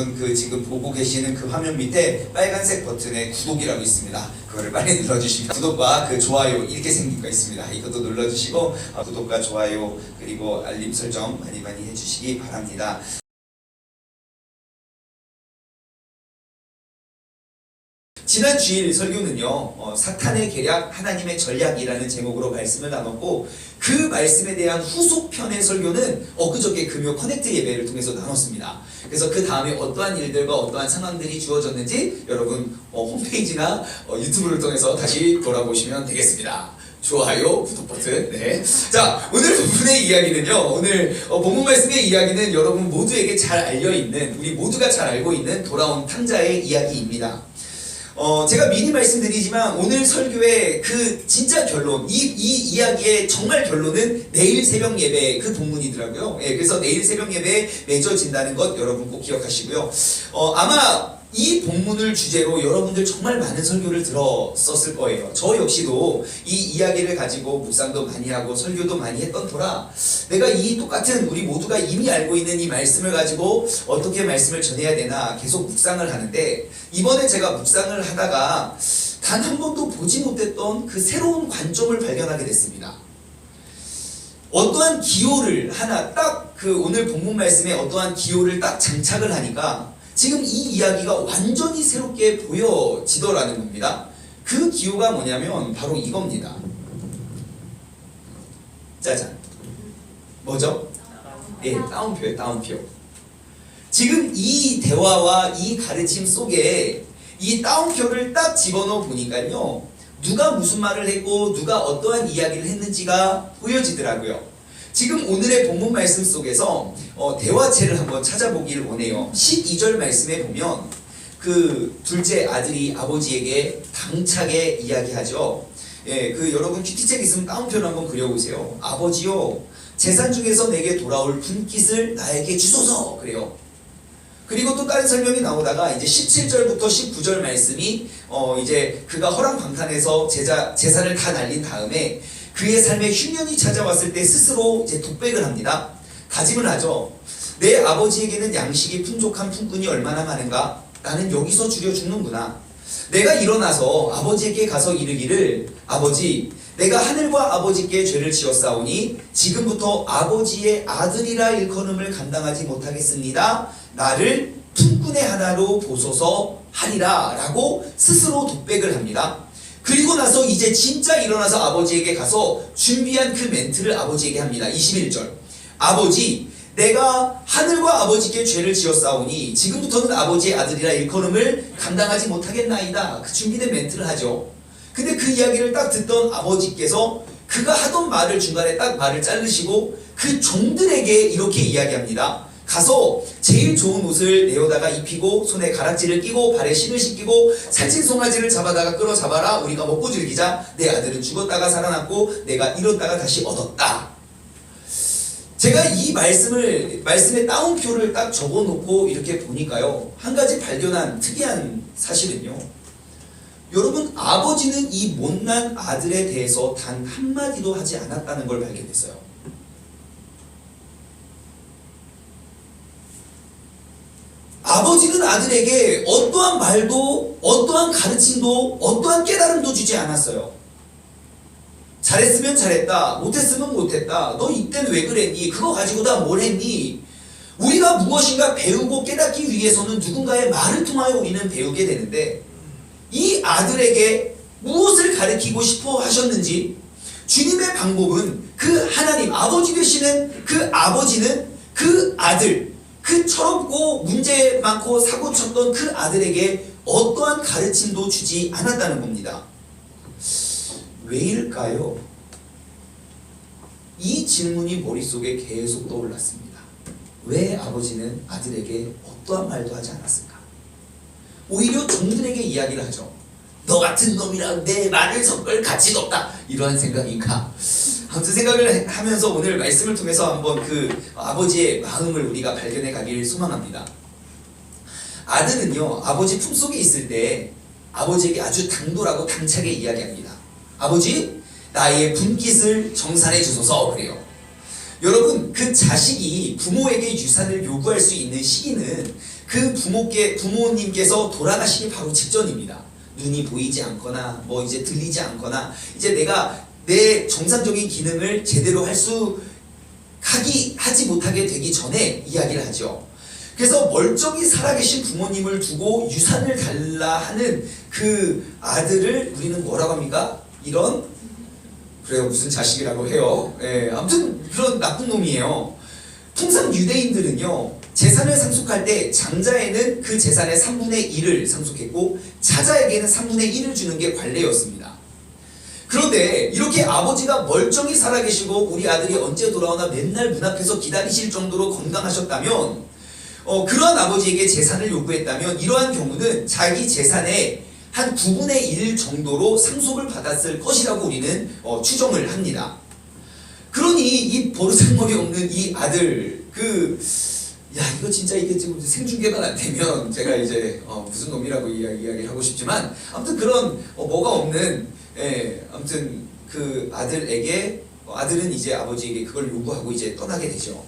여러분 그 지금 보고 계시는 그 화면 밑에 빨간색 버튼에 구독이라고 있습니다. 그거를 빨리 눌러주시면 구독과 그 좋아요 이렇게 생긴 거 있습니다. 이것도 눌러주시고 구독과 좋아요 그리고 알림 설정 많이 해주시기 바랍니다. 지난 주일 설교는요 사탄의 계략 하나님의 전략이라는 제목으로 말씀을 나눴고 그 말씀에 대한 후속편의 설교는 엊그저께 금요 커넥트 예배를 통해서 나눴습니다. 그래서 그 다음에 어떠한 일들과 어떠한 상황들이 주어졌는지 여러분 홈페이지나 유튜브를 통해서 다시 돌아보시면 되겠습니다. 좋아요, 구독 버튼. 네. 자, 오늘 본문의 이야기는요. 오늘 본문 말씀의 이야기는 여러분 모두에게 잘 알려있는, 우리 모두가 잘 알고 있는 돌아온 탕자의 이야기입니다. 제가 미리 말씀드리지만 오늘 설교의 그 진짜 결론, 이 이야기의 정말 결론은 내일 새벽 예배 그 본문이더라고요. 예, 그래서 내일 새벽 예배에 맺어진다는 것 여러분 꼭 기억하시고요. 아마 이 본문을 주제로 여러분들 정말 많은 설교를 들었었을 거예요. 저 역시도 이 이야기를 가지고 묵상도 많이 하고 설교도 많이 했던 터라 내가 이 똑같은 우리 모두가 이미 알고 있는 이 말씀을 가지고 어떻게 말씀을 전해야 되나 계속 묵상을 하는데 이번에 제가 묵상을 하다가 단 한 번도 보지 못했던 그 새로운 관점을 발견하게 됐습니다. 어떠한 기호를 하나 딱 그 오늘 본문 말씀에 어떠한 기호를 딱 장착을 하니까 지금 이 이야기가 완전히 새롭게 보여지더라는 겁니다. 그 기호가 뭐냐면 바로 이겁니다. 짜잔. 뭐죠? 예, 따옴표예요, 따옴표. 지금 이 대화와 이 가르침 속에 이 따옴표를 딱 집어넣어 보니까요. 누가 무슨 말을 했고 누가 어떠한 이야기를 했는지가 보여지더라고요. 지금 오늘의 본문 말씀 속에서 대화체를 한번 찾아보기를 원해요. 12절 말씀에 보면 그 둘째 아들이 아버지에게 당차게 이야기하죠. 예, 그 여러분 큐티책 있으면 따옴표를 한번 그려보세요. 아버지요, 재산 중에서 내게 돌아올 분깃을 나에게 주소서. 그래요. 그리고 또 다른 설명이 나오다가 이제 17절부터 19절 말씀이 이제 그가 허랑방탕해서 재산을 다 날린 다음에 그의 삶에 흉년이 찾아왔을 때 스스로 이제 독백을 합니다. 다짐을 하죠. 내 아버지에게는 양식이 풍족한 품꾼이 얼마나 많은가? 나는 여기서 죽여 죽는구나. 내가 일어나서 아버지에게 가서 이르기를 아버지, 내가 하늘과 아버지께 죄를 지었사오니 지금부터 아버지의 아들이라 일컬음을 감당하지 못하겠습니다. 나를 품꾼의 하나로 보소서 하리라 라고 스스로 독백을 합니다. 그리고 나서 이제 진짜 일어나서 아버지에게 가서 준비한 그 멘트를 아버지에게 합니다. 21절. 아버지, 내가 하늘과 아버지께 죄를 지었사오니 지금부터는 아버지의 아들이라 일컬음을 감당하지 못하겠나이다. 그 준비된 멘트를 하죠. 근데 그 이야기를 딱 듣던 아버지께서 그가 하던 말을 중간에 딱 말을 자르시고 그 종들에게 이렇게 이야기합니다. 가서 제일 좋은 옷을 내어다가 입히고 손에 가락지를 끼고 발에 신을 신기고 살찐 송아지를 잡아다가 끌어잡아라. 우리가 먹고 즐기자. 내 아들은 죽었다가 살아났고 내가 잃었다가 다시 얻었다. 제가 이 말씀의 따옴표를 딱 적어놓고 이렇게 보니까요. 한 가지 발견한 특이한 사실은요. 여러분, 아버지는 이 못난 아들에 대해서 단 한마디도 하지 않았다는 걸 발견했어요. 아버지는 아들에게 어떠한 말도 어떠한 가르침도 어떠한 깨달음도 주지 않았어요. 잘했으면 잘했다, 못했으면 못했다, 너 이때는 왜 그랬니, 그거 가지고 다 뭘 했니. 우리가 무엇인가 배우고 깨닫기 위해서는 누군가의 말을 통하여 우리는 배우게 되는데 이 아들에게 무엇을 가르치고 싶어 하셨는지 주님의 방법은 그 하나님 아버지 되시는 그 아버지는 그 아들, 그 철없고 문제 많고 사고 쳤던 그 아들에게 어떠한 가르침도 주지 않았다는 겁니다. 왜일까요? 이 질문이 머릿속에 계속 떠올랐습니다. 왜 아버지는 아들에게 어떠한 말도 하지 않았을까? 오히려 종들에게 이야기를 하죠. 너 같은 놈이랑 내 말을 섞을 가치도 없다. 이러한 생각인가? 아무튼 생각을 하면서 오늘 말씀을 통해서 한번 그 아버지의 마음을 우리가 발견해 가기를 소망합니다. 아들은요, 아버지 품속에 있을 때 아버지에게 아주 당돌하고 당차게 이야기합니다. 아버지, 나의 분깃을 정산해 주소서. 그래요. 여러분, 그 자식이 부모에게 유산을 요구할 수 있는 시기는 그 부모님께서 돌아가시기 바로 직전입니다. 눈이 보이지 않거나 뭐 이제 들리지 않거나 이제 내가 내 정상적인 기능을 제대로 하지 못하게 되기 전에 이야기를 하죠. 그래서 멀쩡히 살아계신 부모님을 두고 유산을 달라 하는 그 아들을 우리는 뭐라고 합니까? 그래요, 무슨 자식이라고 해요. 예, 아무튼 그런 나쁜 놈이에요. 통상 유대인들은요, 재산을 상속할 때 장자에는 그 재산의 3분의 1을 상속했고 차자에게는 3분의 1을 주는 게 관례였습니다. 그런데 이렇게 아버지가 멀쩡히 살아계시고 우리 아들이 언제 돌아오나 맨날 문 앞에서 기다리실 정도로 건강하셨다면, 그러한 아버지에게 재산을 요구했다면 이러한 경우는 자기 재산의 한 9분의 1 정도로 상속을 받았을 것이라고 우리는 추정을 합니다. 그러니 이 버르장머리 없는 이 아들, 이거 진짜 이게 지금 생중계가 안 되면 제가 이제 무슨 놈이라고 이야기를 하고 싶지만, 아무튼 그런 뭐가 없는, 아무튼 그 아들은 이제 아버지에게 그걸 요구하고 이제 떠나게 되죠.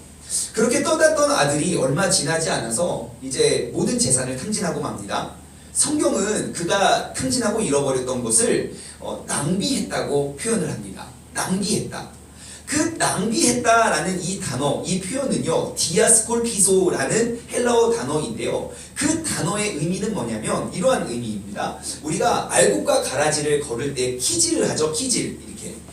그렇게 떠났던 아들이 얼마 지나지 않아서 이제 모든 재산을 탕진하고 맙니다. 성경은 그가 탕진하고 잃어버렸던 것을 낭비했다고 표현을 합니다. 낭비했다. 그 낭비했다라는 이 단어, 이 표현은요, 디아스콜피소라는 헬라어 단어인데요. 그 단어의 의미는 뭐냐면 이러한 의미입니다. 우리가 알곡과 가라지를 걸을 때 키질을 하죠. 키질.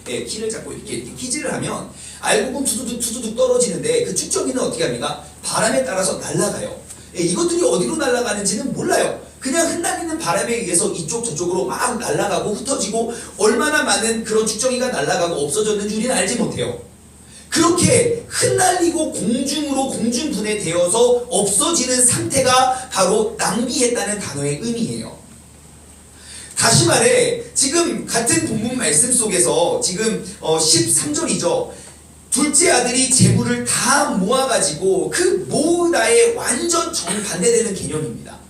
이렇게 키를 잡고 이렇게 키질을 하면 알곡은 투두둑 떨어지는데 그 쭉정이는 어떻게 합니까? 바람에 따라서 날아가요. 이것들이 어디로 날아가는지는 몰라요. 그냥 흩날리는 바람에 의해서 이쪽 저쪽으로 막 날아가고 흩어지고 얼마나 많은 그런 쭉정이가 날아가고 없어졌는지 우리는 알지 못해요. 그렇게 흩날리고 공중분해되어서 없어지는 상태가 바로 낭비했다는 단어의 의미예요. 다시 말해, 지금 같은 본문 말씀 속에서 지금 13절이죠. 둘째 아들이 재물을 다 모아가지고 그 모으다에 완전 정반대되는 개념입니다.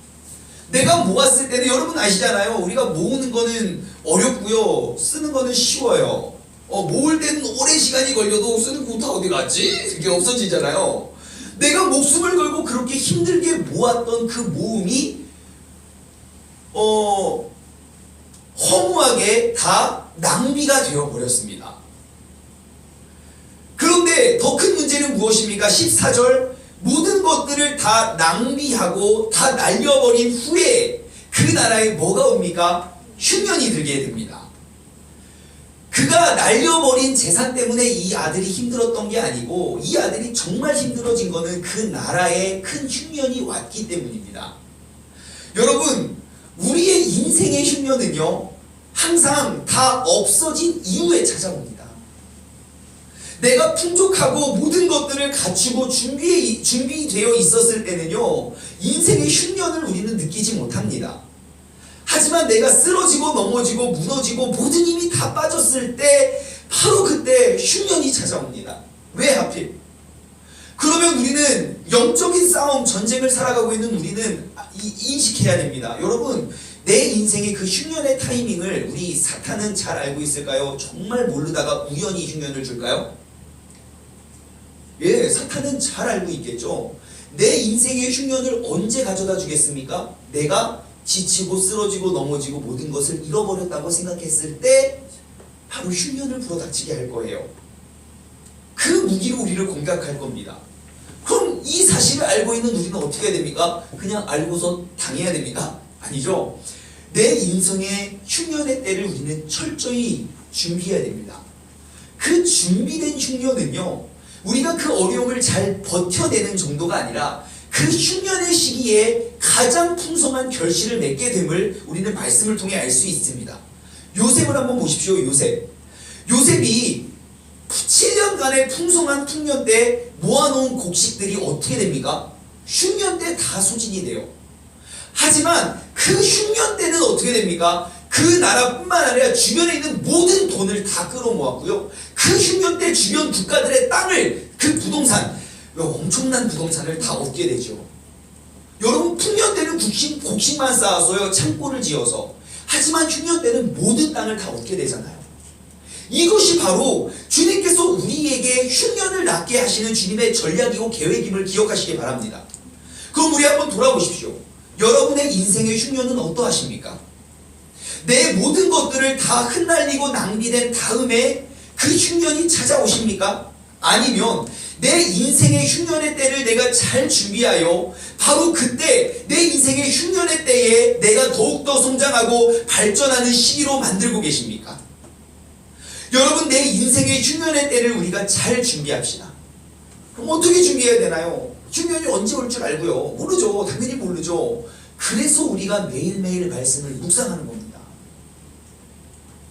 내가 모았을 때는 여러분 아시잖아요. 우리가 모으는 거는 어렵고요. 쓰는 거는 쉬워요. 모을 때는 오랜 시간이 걸려도 쓰는 거 다 어디 갔지? 그게 없어지잖아요. 내가 목숨을 걸고 그렇게 힘들게 모았던 그 모음이 허무하게 다 낭비가 되어버렸습니다. 그런데 더 큰 문제는 무엇입니까? 14절, 모든 것들을 다 낭비하고 다 날려버린 후에 그 나라에 뭐가 옵니까? 흉년이 들게 됩니다. 그가 날려버린 재산 때문에 이 아들이 힘들었던 게 아니고 이 아들이 정말 힘들어진 거는 그 나라에 큰 흉년이 왔기 때문입니다. 여러분, 우리의 인생의 흉년은요, 항상 다 없어진 이후에 찾아옵니다. 내가 풍족하고 모든 것들을 갖추고 준비되어 있었을 때는요, 인생의 흉년을 우리는 느끼지 못합니다. 하지만 내가 쓰러지고 넘어지고 무너지고 모든 힘이 다 빠졌을 때 바로 그때 흉년이 찾아옵니다. 왜 하필? 그러면 우리는 영적인 싸움, 전쟁을 살아가고 있는 우리는 인식해야 됩니다. 여러분, 내 인생의 그 흉년의 타이밍을 우리 사탄은 잘 알고 있을까요? 정말 모르다가 우연히 흉년을 줄까요? 예, 사탄은 잘 알고 있겠죠. 내 인생의 흉년을 언제 가져다 주겠습니까? 내가 지치고 쓰러지고 넘어지고 모든 것을 잃어버렸다고 생각했을 때 바로 흉년을 불어닥치게 할 거예요. 그 무기로 우리를 공격할 겁니다. 그럼 이 사실을 알고 있는 우리는 어떻게 해야 됩니까? 그냥 알고서 당해야 됩니까? 아니죠. 내 인생의 흉년의 때를 우리는 철저히 준비해야 됩니다. 그 준비된 흉년은요, 우리가 그 어려움을 잘 버텨내는 정도가 아니라 그 흉년의 시기에 가장 풍성한 결실을 맺게 됨을 우리는 말씀을 통해 알 수 있습니다. 요셉을 한번 보십시오. 요셉이 7년간의 풍성한 풍년 때 모아놓은 곡식들이 어떻게 됩니까? 흉년 때 다 소진이 돼요. 하지만 그 흉년 때는 어떻게 됩니까? 그 나라뿐만 아니라 주변에 있는 모든 돈을 다 끌어모았고요. 그 흉년 때 주변 국가들의 땅을, 그 부동산, 엄청난 부동산을 다 얻게 되죠. 여러분, 풍년 때는 곡식만 쌓아서요, 창고를 지어서. 하지만 흉년 때는 모든 땅을 다 얻게 되잖아요. 이것이 바로 주님께서 우리에게 흉년을 낫게 하시는 주님의 전략이고 계획임을 기억하시기 바랍니다. 그럼 우리 한번 돌아보십시오. 여러분의 인생의 흉년은 어떠하십니까? 내 모든 것들을 다 흩날리고 낭비된 다음에 그 흉년이 찾아오십니까? 아니면 내 인생의 흉년의 때를 내가 잘 준비하여 바로 그때 내 인생의 흉년의 때에 내가 더욱더 성장하고 발전하는 시기로 만들고 계십니까? 여러분, 내 인생의 흉년의 때를 우리가 잘 준비합시다. 그럼 어떻게 준비해야 되나요? 흉년이 언제 올 줄 알고요? 모르죠. 당연히 모르죠. 그래서 우리가 매일매일 말씀을 묵상하는 겁니다.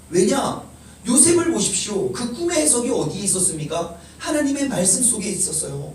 왜냐? 요셉을 보십시오. 그 꿈의 해석이 어디에 있었습니까? 하나님의 말씀 속에 있었어요.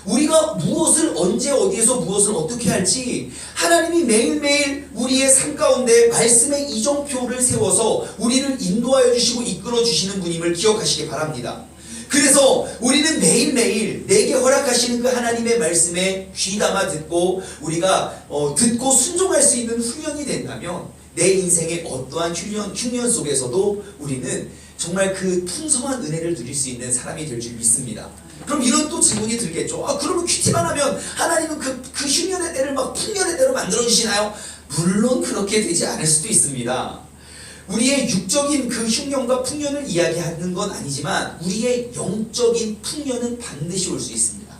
우리가 무엇을 언제 어디에서 무엇을 어떻게 할지 하나님이 매일매일 우리의 삶 가운데 말씀의 이정표를 세워서 우리를 인도하여 주시고 이끌어 주시는 분임을 기억하시기 바랍니다. 그래서 우리는 매일매일 내게 허락하시는 그 하나님의 말씀에 귀담아 듣고 우리가 듣고 순종할 수 있는 훈련이 된다면 내 인생의 어떠한 흉년 속에서도 우리는 정말 그 풍성한 은혜를 누릴 수 있는 사람이 될 줄 믿습니다. 그럼 이런 또 질문이 들겠죠. 그러면 큐티만 하면 하나님은 그 흉년의 때를 막 풍년의 때로 만들어주시나요? 물론 그렇게 되지 않을 수도 있습니다. 우리의 육적인 그 흉년과 풍년을 이야기하는 건 아니지만 우리의 영적인 풍년은 반드시 올 수 있습니다.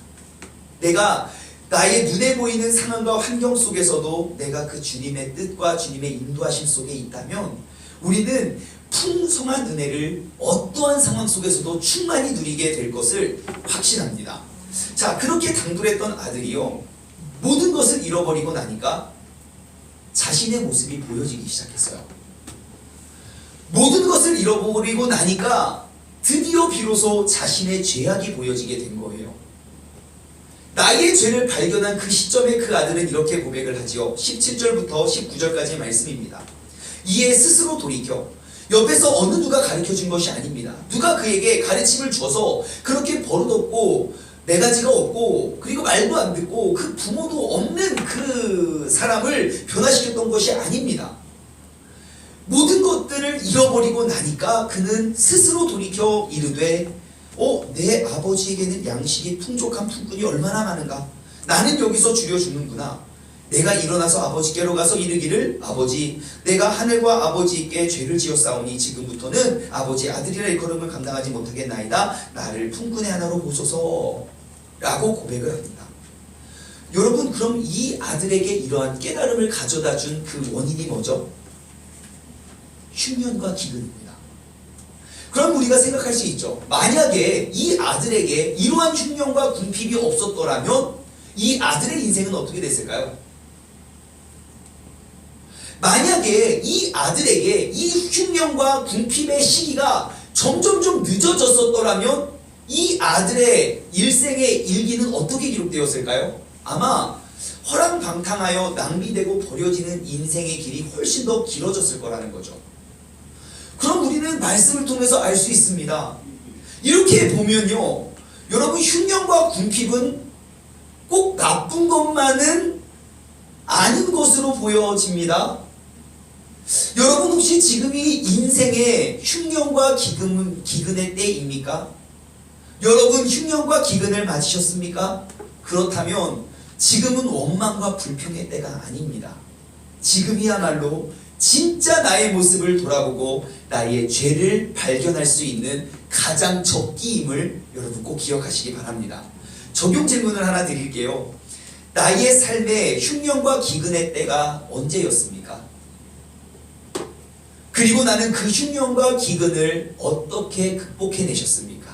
내가 나의 눈에 보이는 상황과 환경 속에서도 내가 그 주님의 뜻과 주님의 인도하심 속에 있다면 우리는 풍성한 은혜를 어떠한 상황 속에서도 충만히 누리게 될 것을 확신합니다. 자, 그렇게 당돌했던 아들이요, 모든 것을 잃어버리고 나니까 자신의 모습이 보여지기 시작했어요. 모든 것을 잃어버리고 나니까 드디어 비로소 자신의 죄악이 보여지게 된 거예요. 나의 죄를 발견한 그 시점에 그 아들은 이렇게 고백을 하지요. 17절부터 19절까지의 말씀입니다. 이에 스스로 돌이켜, 옆에서 어느 누가 가르쳐준 것이 아닙니다. 누가 그에게 가르침을 줘서 그렇게 버릇없고 네 가지가 없고 그리고 말도 안 듣고 그 부모도 없는 그 사람을 변화시켰던 것이 아닙니다. 모든 것들을 잃어버리고 나니까 그는 스스로 돌이켜 이르되 내 아버지에게는 양식이 풍족한 품꾼이 얼마나 많은가. 나는 여기서 줄여 죽는구나. 내가 일어나서 아버지께로 가서 이르기를 아버지, 내가 하늘과 아버지께 죄를 지었사오니 지금부터는 아버지의 아들이라 일컬음을 감당하지 못하겠나이다. 나를 품꾼의 하나로 보소서 라고 고백을 합니다. 여러분, 그럼 이 아들에게 이러한 깨달음을 가져다 준 그 원인이 뭐죠? 흉년과 기근입니다. 그럼 우리가 생각할 수 있죠. 만약에 이 아들에게 이러한 흉년과 궁핍이 없었더라면 이 아들의 인생은 어떻게 됐을까요? 만약에 이 아들에게 이 흉년과 궁핍의 시기가 점점점 늦어졌었더라면 이 아들의 일생의 일기는 어떻게 기록되었을까요? 아마 허랑방탕하여 낭비되고 버려지는 인생의 길이 훨씬 더 길어졌을 거라는 거죠. 그럼 우리는 말씀을 통해서 알 수 있습니다. 이렇게 보면요, 여러분, 흉년과 궁핍은 꼭 나쁜 것만은 아닌 것으로 보여집니다. 여러분, 혹시 지금이 인생의 흉년과 기근의 때입니까? 여러분, 흉년과 기근을 맞으셨습니까? 그렇다면 지금은 원망과 불평의 때가 아닙니다. 지금이야말로 진짜 나의 모습을 돌아보고 나의 죄를 발견할 수 있는 가장 적기임을 여러분 꼭 기억하시기 바랍니다. 적용 질문을 하나 드릴게요. 나의 삶의 흉년과 기근의 때가 언제였습니까? 그리고 나는 그 흉년과 기근을 어떻게 극복해내셨습니까?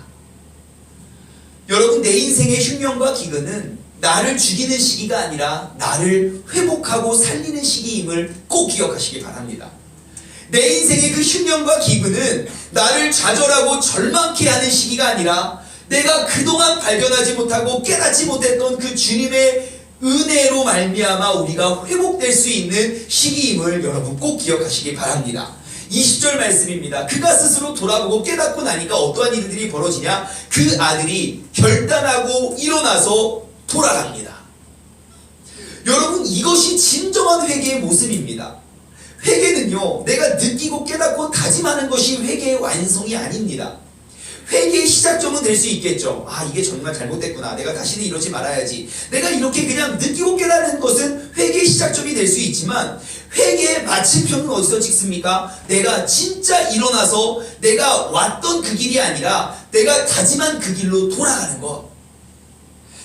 여러분, 내 인생의 흉년과 기근은 나를 죽이는 시기가 아니라 나를 회복하고 살리는 시기임을 꼭 기억하시기 바랍니다. 내 인생의 그 흉년과 기근은 나를 좌절하고 절망케 하는 시기가 아니라 내가 그동안 발견하지 못하고 깨닫지 못했던 그 주님의 은혜로 말미암아 우리가 회복될 수 있는 시기임을 여러분 꼭 기억하시기 바랍니다. 20절 말씀입니다. 그가 스스로 돌아보고 깨닫고 나니까 어떠한 일들이 벌어지냐? 그 아들이 결단하고 일어나서 돌아갑니다. 여러분, 이것이 진정한 회개의 모습입니다. 회개는요, 내가 느끼고 깨닫고 다짐하는 것이 회개의 완성이 아닙니다. 회개의 시작점은 될 수 있겠죠. 아, 이게 정말 잘못됐구나. 내가 다시는 이러지 말아야지. 내가 이렇게 그냥 느끼고 깨달은 것은 회개의 시작점이 될 수 있지만, 회개의 마침표는 어디서 찍습니까? 내가 진짜 일어나서 내가 왔던 그 길이 아니라 내가 다짐한 그 길로 돌아가는 것.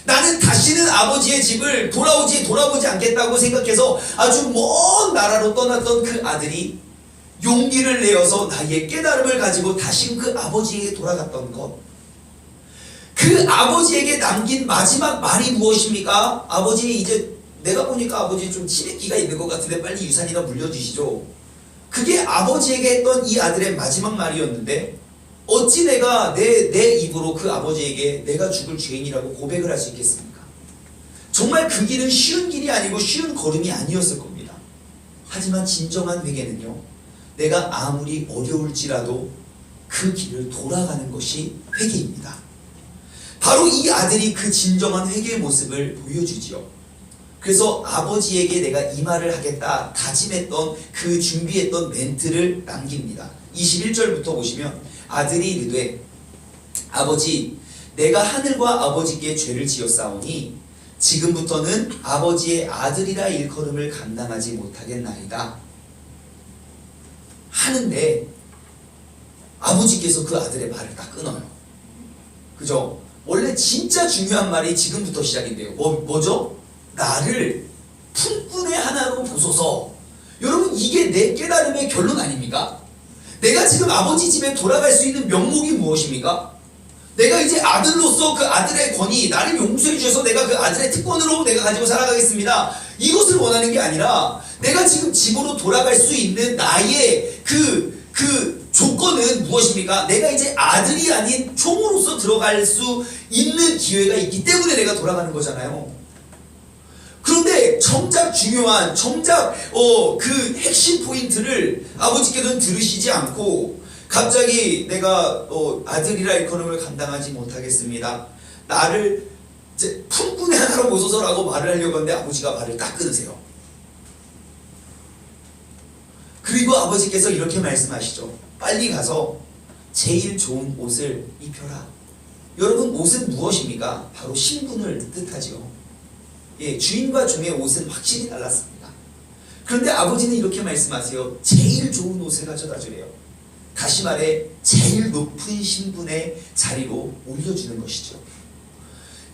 나는 다시는 아버지의 집을 돌아보지 않겠다고 생각해서 아주 먼 나라로 떠났던 그 아들이 용기를 내어서 나의 깨달음을 가지고 다시 그 아버지에게 돌아갔던 것. 그 아버지에게 남긴 마지막 말이 무엇입니까? 아버지, 이제 내가 보니까 아버지 좀 치맥기가 있는 것 같은데 빨리 유산이나 물려주시죠. 그게 아버지에게 했던 이 아들의 마지막 말이었는데, 어찌 내가 내 입으로 그 아버지에게 내가 죽을 죄인이라고 고백을 할 수 있겠습니까? 정말 그 길은 쉬운 길이 아니고 쉬운 걸음이 아니었을 겁니다. 하지만 진정한 회개는요, 내가 아무리 어려울지라도 그 길을 돌아가는 것이 회개입니다. 바로 이 아들이 그 진정한 회개의 모습을 보여주지요. 그래서 아버지에게 내가 이 말을 하겠다 다짐했던 그 준비했던 멘트를 남깁니다. 21절부터 보시면 아들이 이르되 아버지, 내가 하늘과 아버지께 죄를 지었사오니 지금부터는 아버지의 아들이라 일컬음을 감당하지 못하겠나이다 하는데, 아버지께서 그 아들의 말을 딱 끊어요. 그죠? 원래 진짜 중요한 말이 지금부터 시작인데요. 뭐죠? 나를 품꾼의 하나로 보소서. 여러분, 이게 내 깨달음의 결론 아닙니까? 내가 지금 아버지 집에 돌아갈 수 있는 명목이 무엇입니까? 내가 이제 아들로서 그 아들의 권위, 나를 용서해 주셔서 내가 그 아들의 특권으로 내가 가지고 살아가겠습니다. 이것을 원하는 게 아니라, 내가 지금 집으로 돌아갈 수 있는 나의 그 조건은 무엇입니까? 내가 이제 아들이 아닌 종으로서 들어갈 수 있는 기회가 있기 때문에 내가 돌아가는 거잖아요. 그런데 정작 중요한 그 핵심 포인트를 아버지께서는 들으시지 않고 갑자기 내가 아들이라 일컬음을 감당하지 못하겠습니다. 나를 이제 품꾼의 하나로 보소서라고 말을 하려고 하는데 아버지가 말을 딱 끊으세요. 그리고 아버지께서 이렇게 말씀하시죠. 빨리 가서 제일 좋은 옷을 입혀라. 여러분, 옷은 무엇입니까? 바로 신분을 뜻하지요. 예, 주인과 종의 옷은 확실히 달랐습니다. 그런데 아버지는 이렇게 말씀하세요. 제일 좋은 옷을 가져다 주래요. 다시 말해 제일 높은 신분의 자리로 올려주는 것이죠.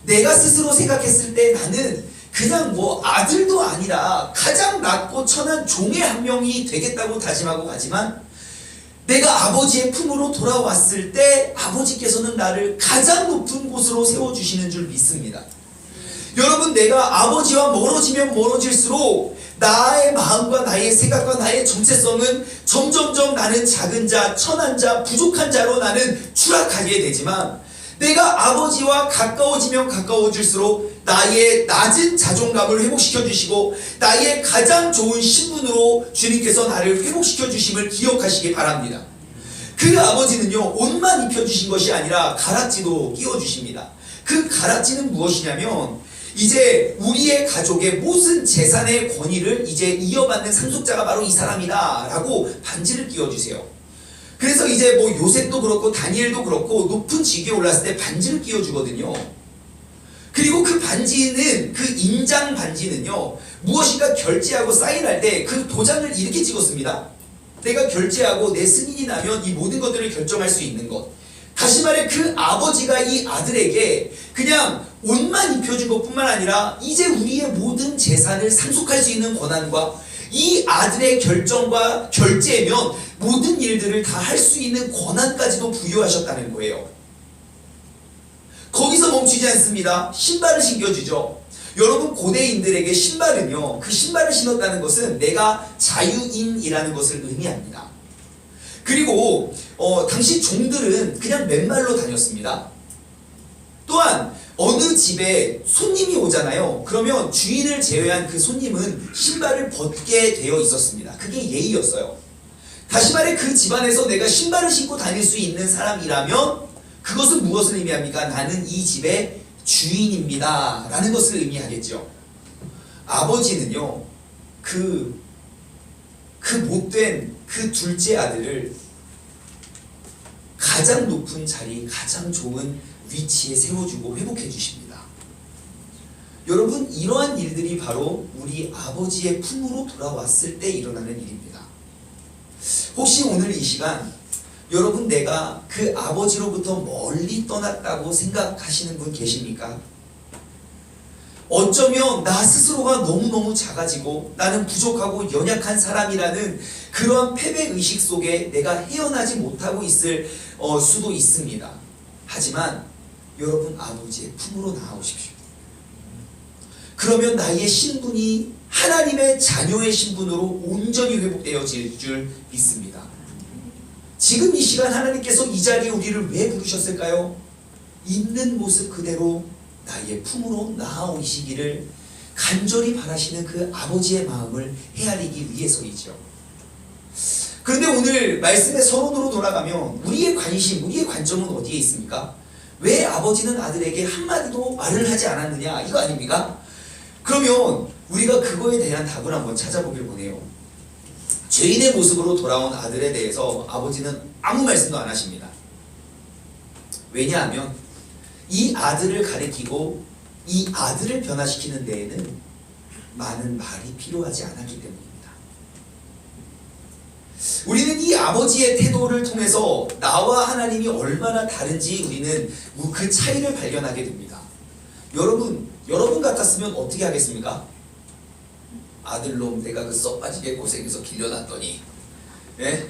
내가 스스로 생각했을 때 나는 그냥 아들도 아니라 가장 낮고 천한 종의 한 명이 되겠다고 다짐하고 가지만, 내가 아버지의 품으로 돌아왔을 때 아버지께서는 나를 가장 높은 곳으로 세워주시는 줄 믿습니다. 여러분, 내가 아버지와 멀어지면 멀어질수록 나의 마음과 나의 생각과 나의 정체성은 점점점 나는 작은 자, 천한 자, 부족한 자로 나는 추락하게 되지만, 내가 아버지와 가까워지면 가까워질수록 나의 낮은 자존감을 회복시켜 주시고 나의 가장 좋은 신분으로 주님께서 나를 회복시켜 주심을 기억하시기 바랍니다. 그 아버지는요, 옷만 입혀주신 것이 아니라 가락지도 끼워주십니다. 그 가락지는 무엇이냐면, 이제 우리의 가족의 모든 재산의 권위를 이제 이어받는 상속자가 바로 이 사람이다 라고 반지를 끼워주세요. 그래서 이제 요셉도 그렇고 다니엘도 그렇고 높은 직위에 올랐을 때 반지를 끼워주거든요. 그리고 그 반지는, 그 인장 반지는요, 무엇인가 결제하고 사인할 때 그 도장을 이렇게 찍었습니다. 내가 결제하고 내 승인이 나면 이 모든 것들을 결정할 수 있는 것. 다시 말해 그 아버지가 이 아들에게 그냥 옷만 입혀준 것뿐만 아니라 이제 우리의 모든 재산을 상속할 수 있는 권한과 이 아들의 결정과 결제면 모든 일들을 다 할 수 있는 권한까지도 부여하셨다는 거예요. 거기서 멈추지 않습니다. 신발을 신겨주죠. 여러분, 고대인들에게 신발은요, 그 신발을 신었다는 것은 내가 자유인이라는 것을 의미합니다. 그리고 당시 종들은 그냥 맨발로 다녔습니다. 또한 어느 집에 손님이 오잖아요. 그러면 주인을 제외한 그 손님은 신발을 벗게 되어 있었습니다. 그게 예의였어요. 다시 말해 그 집안에서 내가 신발을 신고 다닐 수 있는 사람이라면 그것은 무엇을 의미합니까? 나는 이 집의 주인입니다 라는 것을 의미하겠죠. 아버지는요, 그 못된 그 둘째 아들을 가장 높은 자리, 가장 좋은 위치에 세워주고 회복해 주십니다. 여러분, 이러한 일들이 바로 우리 아버지의 품으로 돌아왔을 때 일어나는 일입니다. 혹시 오늘 이 시간 여러분, 내가 그 아버지로부터 멀리 떠났다고 생각하시는 분 계십니까? 어쩌면 나 스스로가 너무너무 작아지고 나는 부족하고 연약한 사람이라는 그러한 패배의식 속에 내가 헤어나지 못하고 있을 수도 있습니다. 하지만 여러분, 아버지의 품으로 나아오십시오. 그러면 나의 신분이 하나님의 자녀의 신분으로 온전히 회복되어질 줄 믿습니다. 지금 이 시간 하나님께서 이 자리에 우리를 왜 부르셨을까요? 있는 모습 그대로 나의 품으로 나아오시기를 간절히 바라시는 그 아버지의 마음을 헤아리기 위해서이죠. 그런데 오늘 말씀의 서론으로 돌아가면 우리의 관심, 우리의 관점은 어디에 있습니까? 왜 아버지는 아들에게 한마디도 말을 하지 않았느냐, 이거 아닙니까? 그러면 우리가 그거에 대한 답을 한번 찾아보길 원해요. 죄인의 모습으로 돌아온 아들에 대해서 아버지는 아무 말씀도 안 하십니다. 왜냐하면 이 아들을 가리키고 이 아들을 변화시키는 데에는 많은 말이 필요하지 않았기 때문입니다. 우리는 이 아버지의 태도를 통해서 나와 하나님이 얼마나 다른지 우리는 그 차이를 발견하게 됩니다. 여러분 같았으면 어떻게 하겠습니까? 아들놈 내가 그 썩빠지게 고생해서 길러놨더니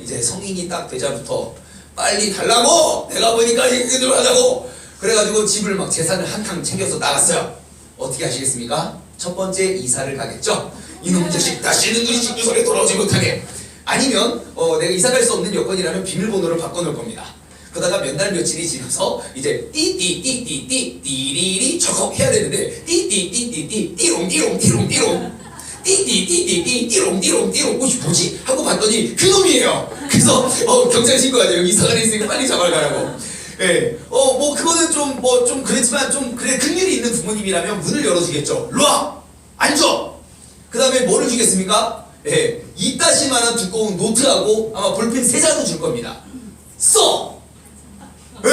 이제 성인이 딱 되자부터 빨리 달라고! 내가 보니까 이들 하자고! 그래가지고 집을 막 재산을 한탕 챙겨서 나갔어요. 어떻게 하시겠습니까? 첫 번째 이사를 가겠죠? 이놈 자식 다시는 우리 집 구석에 돌아오지 못하게. 아니면 내가 이사 갈 수 없는 여건이라면 비밀번호를 바꿔놓을 겁니다. 그러다가 몇 날 며칠이 지나서 이제 띠띠띠띠띠 띠리리 저거 해야 되는데 띠띠띠띠띠 띠롱띠롱 띠롱띠롱 띠띠띠띠띠 띠롱띠롱 띠롱 뭐지? 하고 봤더니 그놈이에요. 그래서 경찰 신고하죠. 여기 이사가 있으니까 빨리 잡아러 가라고. 예, 뭐 그거는 좀 그랬지만 좀 그래 긍휼이 있는 부모님이라면 문을 열어주겠죠. 일로와 앉아. 그 다음에 뭐를 주겠습니까? 예, 이따시만한 두꺼운 노트하고 아마 볼펜 3장도 줄 겁니다. 써. 예,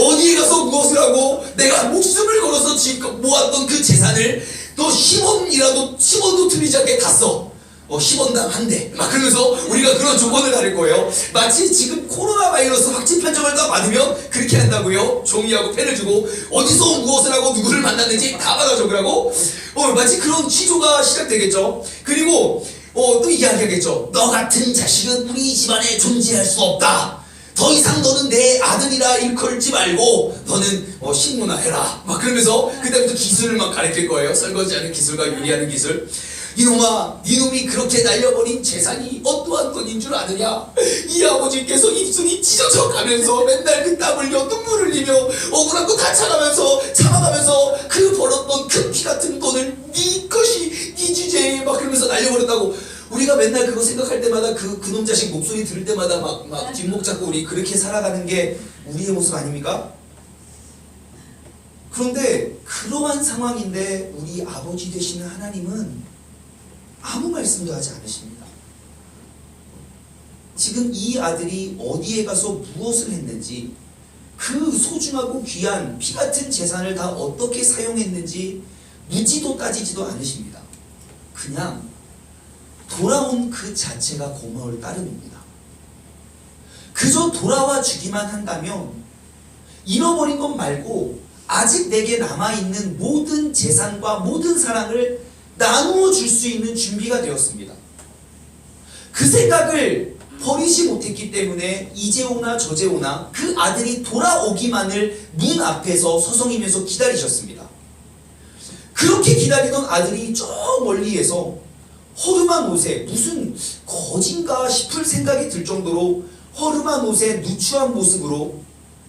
어디에 가서 무엇을 하고 내가 목숨을 걸어서 모았던 그 재산을 너 10원도 틀리지 않게 다 써. 10원당 한 대. 막 그러면서 우리가 그런 조건을 다를 거예요. 마치 지금 코로나 바이러스 확진 판정을 다 받으면 그렇게 한다고요. 종이하고 펜을 주고 어디서 무엇을 하고 누구를 만났는지 다 받아 적으라고. 마치 그런 취조가 시작되겠죠. 그리고 또 이야기하겠죠. 너 같은 자식은 우리 집안에 존재할 수 없다. 더 이상 너는 내 아들이라 일컬지 말고 너는 신문화 해라. 막 그러면서 그다음부터 기술을 막 가르칠 거예요. 설거지하는 기술과 요리하는 기술. 이놈아, 니놈이 그렇게 날려버린 재산이 어떠한 돈인 줄 아느냐? 이 아버지께서 입술이 찢어져 가면서 맨날 그 땀 흘려 눈물 흘리며 억울한 거 다 참아가면서 그 벌었던 그 피 같은 돈을 네 것이 네 주제에 막 그러면서 날려버렸다고. 우리가 맨날 그거 생각할 때마다 그놈 자식 목소리 들을 때마다 막 뒷목 잡고 우리 그렇게 살아가는 게 우리의 모습 아닙니까? 그런데 그러한 상황인데 우리 아버지 되시는 하나님은 아무 말씀도 하지 않으십니다. 지금 이 아들이 어디에 가서 무엇을 했는지, 그 소중하고 귀한 피 같은 재산을 다 어떻게 사용했는지 묻지도 따지지도 않으십니다. 그냥 돌아온 그 자체가 고마울 따름입니다. 그저 돌아와 주기만 한다면 잃어버린 것 말고 아직 내게 남아있는 모든 재산과 모든 사랑을 나누어 줄 수 있는 준비가 되었습니다. 그 생각을 버리지 못했기 때문에 이제 오나 저제 오나 그 아들이 돌아오기만을 문 앞에서 서성이면서 기다리셨습니다. 그렇게 기다리던 아들이 저 멀리에서 허름한 옷에 무슨 거진가 싶을 생각이 들 정도로 허름한 옷에 누추한 모습으로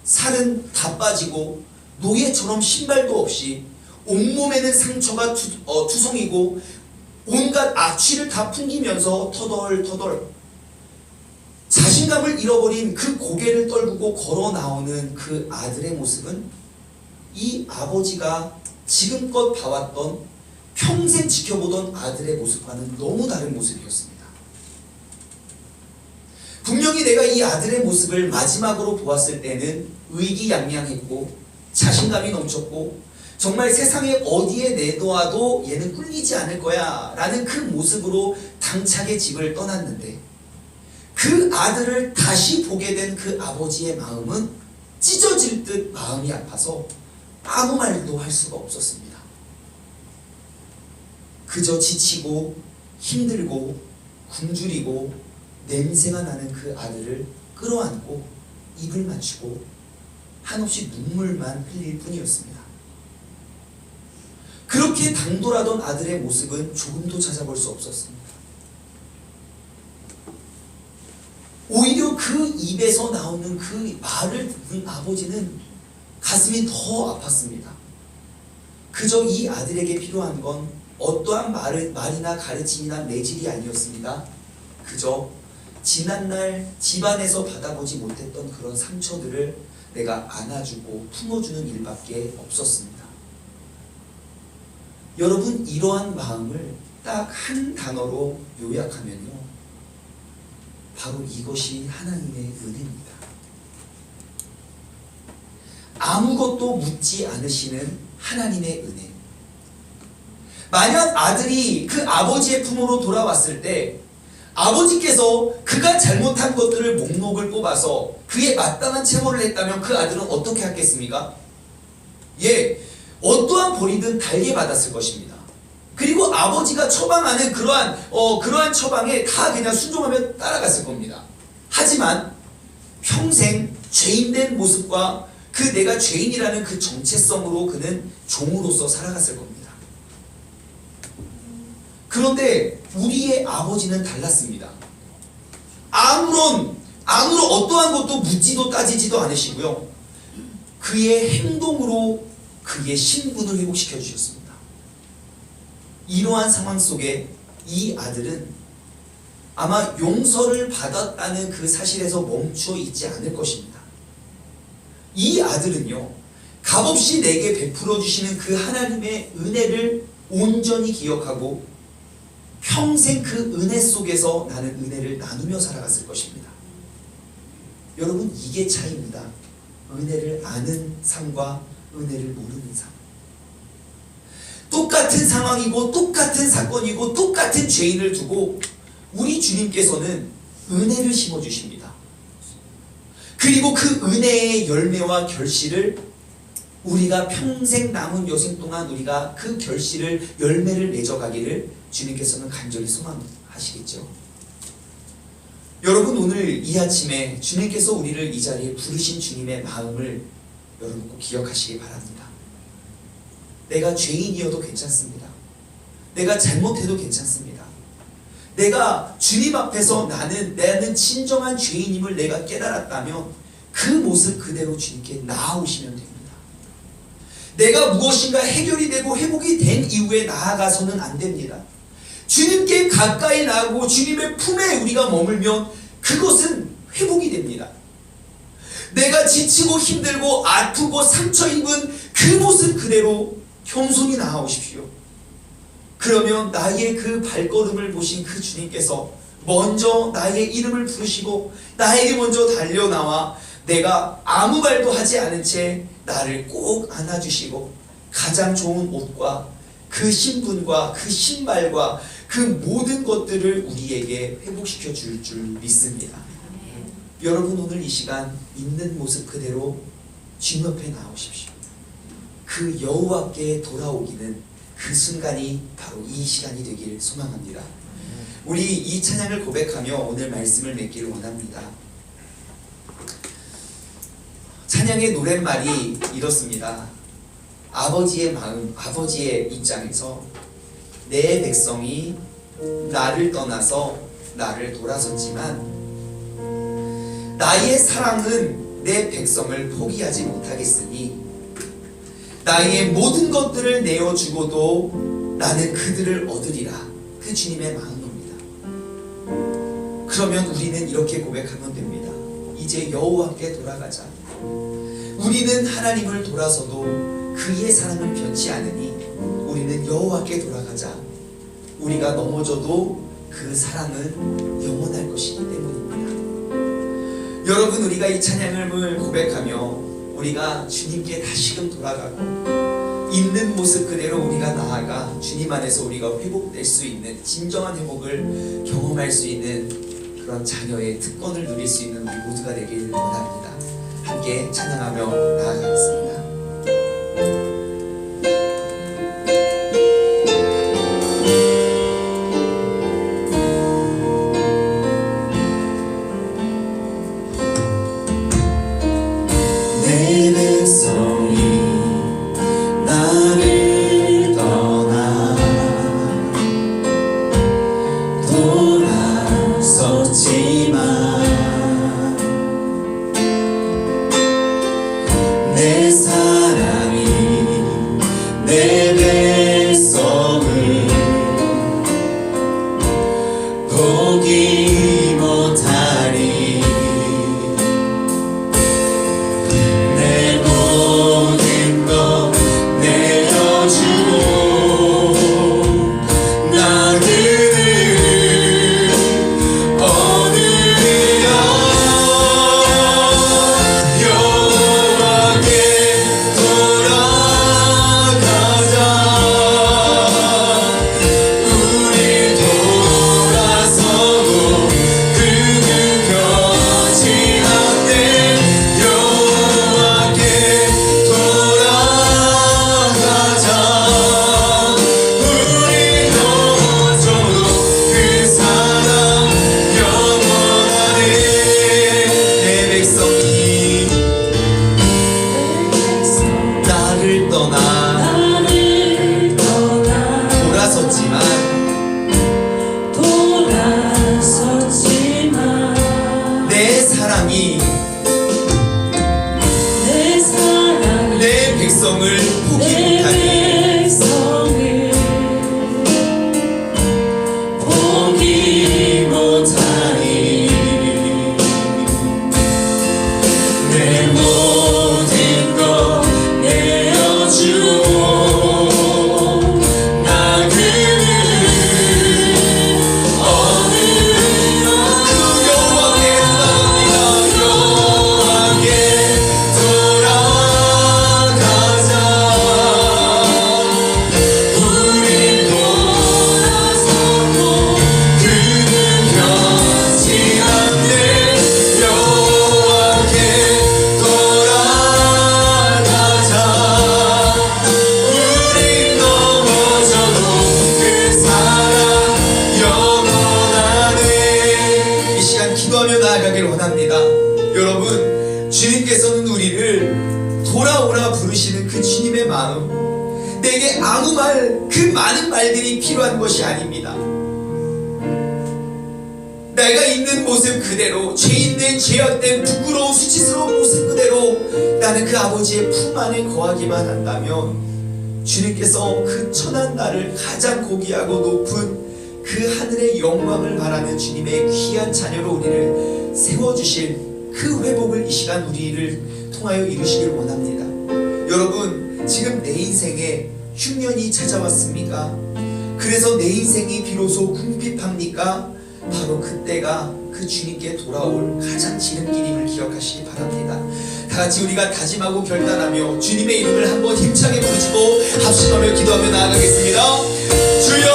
살은 다 빠지고 노예처럼 신발도 없이 온몸에는 상처가 투성이고 온갖 악취를 다 풍기면서 터덜터덜 자신감을 잃어버린 그 고개를 떨구고 걸어 나오는 그 아들의 모습은 이 아버지가 지금껏 봐왔던 평생 지켜보던 아들의 모습과는 너무 다른 모습이었습니다. 분명히 내가 이 아들의 모습을 마지막으로 보았을 때는 의기양양했고 자신감이 넘쳤고 정말 세상에 어디에 내놓아도 얘는 꿀리지 않을 거야 라는 그 모습으로 당차게 집을 떠났는데, 그 아들을 다시 보게 된 그 아버지의 마음은 찢어질 듯 마음이 아파서 아무 말도 할 수가 없었습니다. 그저 지치고 힘들고 굶주리고 냄새가 나는 그 아들을 끌어안고 입을 맞추고 한없이 눈물만 흘릴 뿐이었습니다. 그렇게 당돌하던 아들의 모습은 조금도 찾아볼 수 없었습니다. 오히려 그 입에서 나오는 그 말을 듣는 아버지는 가슴이 더 아팠습니다. 그저 이 아들에게 필요한 건 어떠한 말이나 가르침이나 매질이 아니었습니다. 그저 지난날 집안에서 받아보지 못했던 그런 상처들을 내가 안아주고 품어주는 일밖에 없었습니다. 여러분, 이러한 마음을 딱 한 단어로 요약하면요, 바로 이것이 하나님의 은혜입니다. 아무것도 묻지 않으시는 하나님의 은혜. 만약 아들이 그 아버지의 품으로 돌아왔을 때 아버지께서 그가 잘못한 것들을 목록을 뽑아서 그에 마땅한 체벌을 했다면 그 아들은 어떻게 하겠습니까? 어떠한 벌이든 달게 받았을 것입니다. 그리고 아버지가 처방하는 그러한 처방에 다 그냥 순종하며 따라갔을 겁니다. 하지만 평생 죄인된 모습과 그 내가 죄인이라는 그 정체성으로 그는 종으로서 살아갔을 겁니다. 그런데 우리의 아버지는 달랐습니다. 아무런 어떠한 것도 묻지도 따지지도 않으시고요, 그의 행동으로 그의 신분을 회복시켜 주셨습니다. 이러한 상황 속에 이 아들은 아마 용서를 받았다는 그 사실에서 멈춰 있지 않을 것입니다. 이 아들은요, 값없이 내게 베풀어 주시는 그 하나님의 은혜를 온전히 기억하고 평생 그 은혜 속에서 나는 은혜를 나누며 살아갔을 것입니다. 여러분, 이게 차이입니다. 은혜를 아는 삶과 은혜를 모르는 삶. 똑같은 상황이고 똑같은 사건이고 똑같은 죄인을 두고 우리 주님께서는 은혜를 심어주십니다. 그리고 그 은혜의 열매와 결실을 우리가 평생 남은 여생 동안 우리가 그 결실을 열매를 맺어가기를 주님께서는 간절히 소망하시겠죠. 여러분, 오늘 이 아침에 주님께서 우리를 이 자리에 부르신 주님의 마음을 여러분 꼭 기억하시기 바랍니다. 내가 죄인이어도 괜찮습니다. 내가 잘못해도 괜찮습니다. 내가 주님 앞에서 나는 진정한 죄인임을 내가 깨달았다면 그 모습 그대로 주님께 나아오시면 됩니다. 내가 무엇인가 해결이 되고 회복이 된 이후에 나아가서는 안 됩니다. 주님께 가까이 나가고 주님의 품에 우리가 머물면 그것은 회복이 됩니다. 내가 지치고 힘들고 아프고 상처 입은 그 모습 그대로 겸손히 나아오십시오. 그러면 나의 그 발걸음을 보신 그 주님께서 먼저 나의 이름을 부르시고 나에게 먼저 달려나와 내가 아무 말도 하지 않은 채 나를 꼭 안아주시고 가장 좋은 옷과 그 신분과 그 신발과 그 모든 것들을 우리에게 회복시켜 줄 믿습니다. 여러분, 오늘 이 시간 있는 모습 그대로 주님 옆에 나오십시오. 그 여호와께 돌아오기는 그 순간이 바로 이 시간이 되기를 소망합니다. 우리 이 찬양을 고백하며 오늘 말씀을 맺기를 원합니다. 찬양의 노랫말이 이렇습니다. 아버지의 마음, 아버지의 입장에서 내 백성이 나를 떠나서 나를 돌아섰지만 나의 사랑은 내 백성을 포기하지 못하겠으니 나의 모든 것들을 내어주고도 나는 그들을 얻으리라. 그 주님의 마음입니다. 그러면 우리는 이렇게 고백하면 됩니다. 이제 여호와께 돌아가자. 우리는 하나님을 돌아서도 그의 사랑은 변치 않으니 우리는 여호와께 돌아가자. 우리가 넘어져도 그 사랑은 영원할 것이기 때문입니다. 여러분, 우리가 이 찬양을 고백하며 우리가 주님께 다시금 돌아가고 있는 모습 그대로 우리가 나아가 주님 안에서 우리가 회복될 수 있는, 진정한 회복을 경험할 수 있는 그런 자녀의 특권을 누릴 수 있는 우리 모두가 되길 원합니다. 함께 찬양하며 나아가겠습니다. 내 백성이 나를 떠나 돌아섰지만 내 사랑이 내 백성을 포기 못하리. 내 모든 것 내어주고 나를 얻으려 여호와께 돌아가자. 우리 돌아서고 그는 변치 않네. 여호와께 돌아가자. 우리 넘어져도 그 사랑 영원하네. 내 백성이 나를 떠나 돌아섰지만 내 사랑이 내 백성을 포기 못하니. 내 모든 것 내어주고 나그를 얻으려 그 여호와께 돌아갑니다. 여호와께 돌아가자. 우리 돌아서고 그는 변치 않네. 여호와께 돌아가자. 우리 넘어져도 그 사랑 영원하네. 이 시간 기도하며 나아가길 원합니다. 여러분, 주님께서는 우리를 돌아오라 부르시는 그 주님의 마음, 내게 아무 말, 그 많은 말들이 필요한 것이 아닙니다. 내가 있는 모습 그대로, 죄인된, 죄악된, 부끄러운, 수치스러운 모습 그대로 나는 그 아버지의 품 안에 거하기만 한다면 주님께서 그 천한 나를 가장 고귀하고 높은 그 하늘의 영광을 바라는 주님의 귀한 자녀로 우리를 세워주실 그 회복을 이 시간 우리를 통하여 이루시길 원합니다. 여러분, 지금 내 인생에 흉년이 찾아왔습니까? 그래서 내 인생이 비로소 궁핍합니까? 바로 그때가 그 주님께 돌아올 가장 지름길임을 기억하시기 바랍니다. 다같이 우리가 다짐하고 결단하며 주님의 이름을 한번 힘차게 부르시고 합심하며 기도하며 나아가겠습니다. 주여,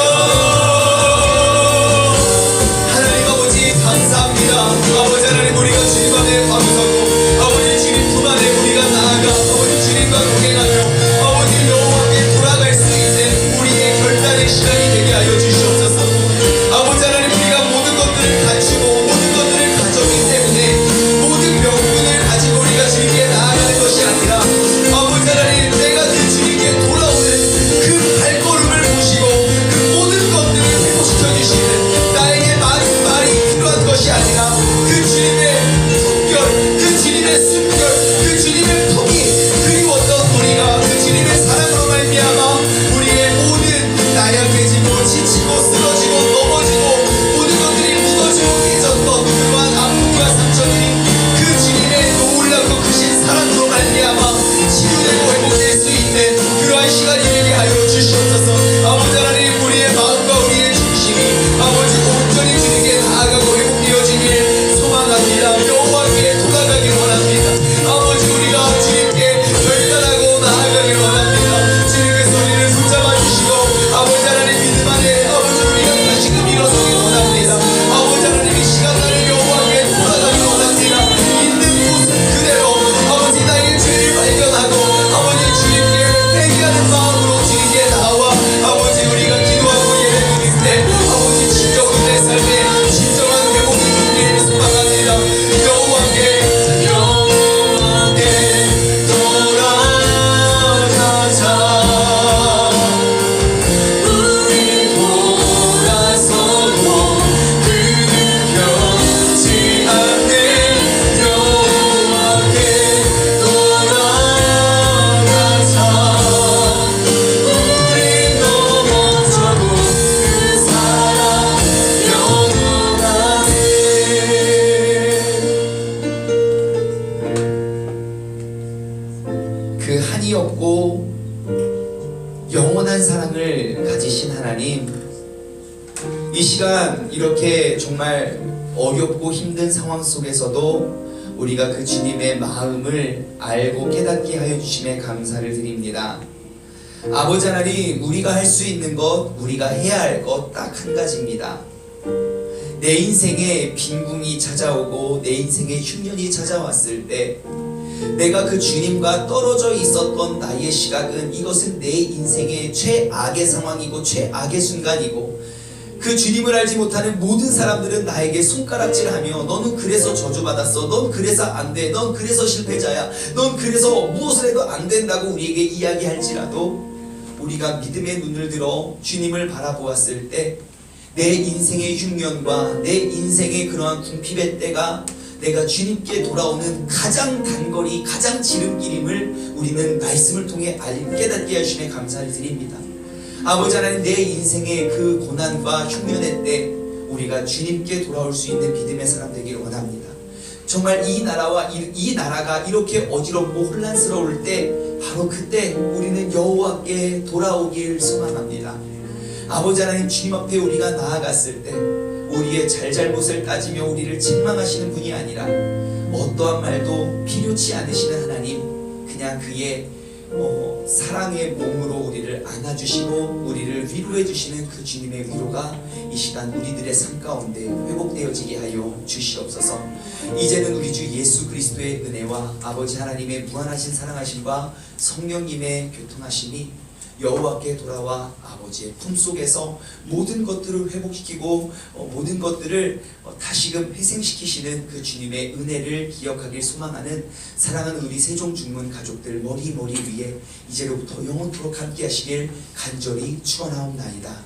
하나님 아버지 감사합니다. 아버지 하나님, 우리가 주님 안에 감사하고 아버지 주님 품 안에 우리가 나아가 아버지 주님과 동행하며 아버지 여호와께 돌아갈 수 있는 우리의 결단의 시간이 되게 하여 주시옵소서. 아버지 하나님, 우리가 모든 것들을 갖추고 모든 것들을 가졌기 때문에 모든 명분을 가지고 우리가 주님께 나아가는 것이 아니라 아버지 하나님, 내가 늘 주님께 돌아오는 그 발걸음을 보시고 그 모든 것들을 이렇게 정말 어렵고 힘든 상황 속에서도 우리가 그 주님의 마음을 알고 깨닫게 하여 주심에 감사를 드립니다. 아버지 하나님, 우리가 할 수 있는 것, 우리가 해야 할 것 딱 한 가지입니다. 내 인생에 빈궁이 찾아오고 내 인생에 흉년이 찾아왔을 때 내가 그 주님과 떨어져 있었던 나의 시각은 이것은 내 인생의 최악의 상황이고 최악의 순간이고, 그 주님을 알지 못하는 모든 사람들은 나에게 손가락질하며 너는 그래서 저주받았어, 넌 그래서 안돼, 넌 그래서 실패자야, 넌 그래서 무엇을 해도 안 된다고 우리에게 이야기할지라도, 우리가 믿음의 눈을 들어 주님을 바라보았을 때 내 인생의 흉년과 내 인생의 그러한 궁핍의 때가 내가 주님께 돌아오는 가장 단거리, 가장 지름길임을 우리는 말씀을 통해 깨닫게 하심에 감사를 드립니다. 아버지 하나님, 내 인생의 그 고난과 흉년의 때 우리가 주님께 돌아올 수 있는 믿음의 사람 되기를 원합니다. 정말 이 나라가 이렇게 어지럽고 혼란스러울 때 바로 그때 우리는 여호와께 돌아오길 소망합니다. 아버지 하나님, 주님 앞에 우리가 나아갔을 때 우리의 잘잘못을 따지며 우리를 책망하시는 분이 아니라 어떠한 말도 필요치 않으시는 하나님, 그냥 그의 사랑의 몸으로 우리를 안아주시고 우리를 위로해 주시는 그 주님의 위로가 이 시간 우리들의 삶 가운데 회복되어지게 하여 주시옵소서. 이제는 우리 주 예수 그리스도의 은혜와 아버지 하나님의 무한하신 사랑하심과 성령님의 교통하심이 여호와께 돌아와 아버지의 품속에서 모든 것들을 회복시키고 모든 것들을 다시금 회생시키시는 그 주님의 은혜를 기억하길 소망하는 사랑하는 우리 세종중문 가족들 머리 위에 이제로부터 영원토록 함께 하시길 간절히 축원하옵나이다.